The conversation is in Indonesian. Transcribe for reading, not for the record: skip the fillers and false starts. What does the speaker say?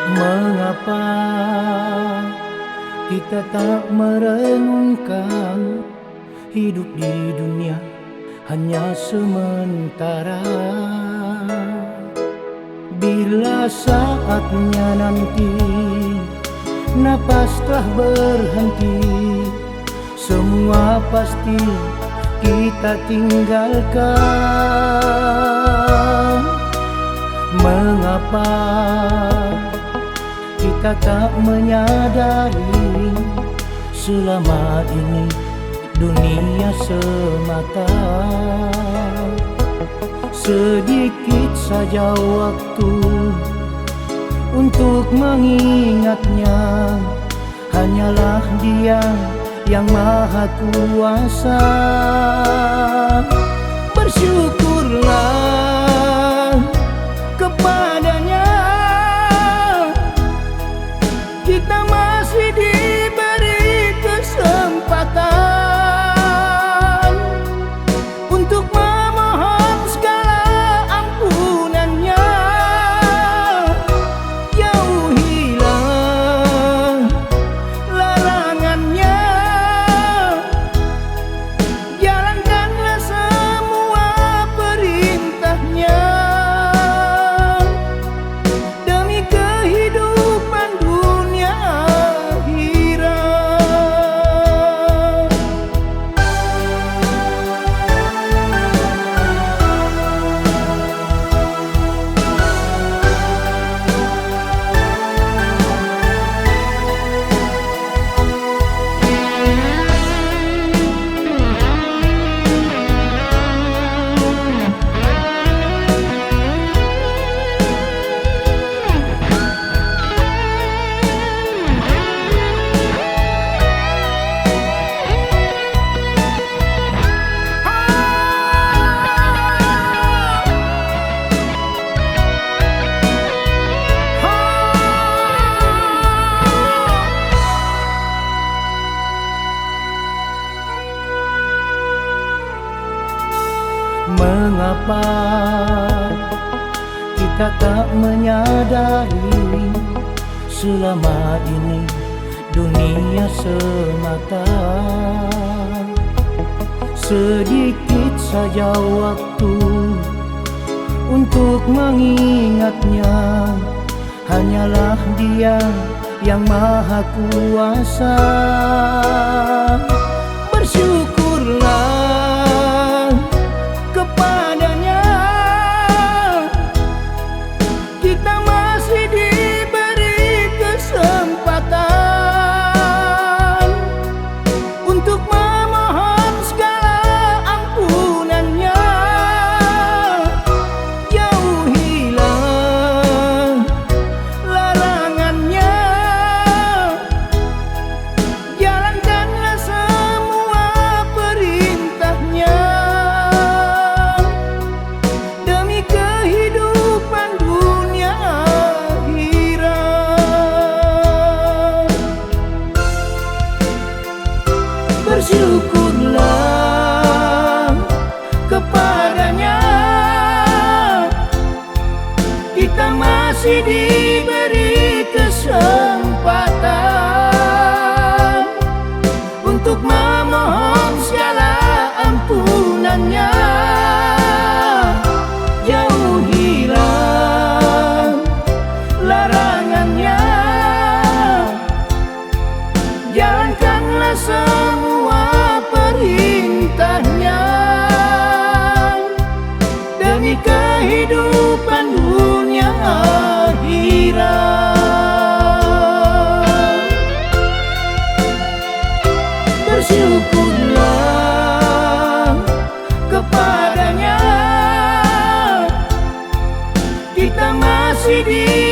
Mengapa kita tak merenungkan hidup di dunia hanya sementara? Bila saatnya nanti napas telah berhenti, semua pasti kita tinggalkan. Mengapa kita tak menyadari selama ini dunia semata? Sedikit saja waktu untuk mengingatnya, hanyalah Dia yang Maha Kuasa. Bersyukurlah kepadanya, kita masih diberi kesempatan untuk memohon segala ampunannya. Jauhilah larangannya, jalankanlah semua perintahnya, demi kehidupan dunia akhirat. Mengapa kita tak menyadari selama ini dunia semata? Sedikit saja waktu untuk mengingatnya, hanyalah Dia yang Maha Kuasa. Bersyukurlah kepadanya, kita masih diberi kesempatan untuk memohon segala ampunannya. Jauhilah larangannya, jalankanlah semua perintahnya, demi kehidupan dunia akhirat. Bersyukurlah kepadanya, kita masih diberi kesempatan untuk memohon segala ampunannya. Jauhilah larangannya, jalankanlah semua perintahnya, demi kehidupan dunia akhirat. Bersyukurlah kepadanya, kita masih di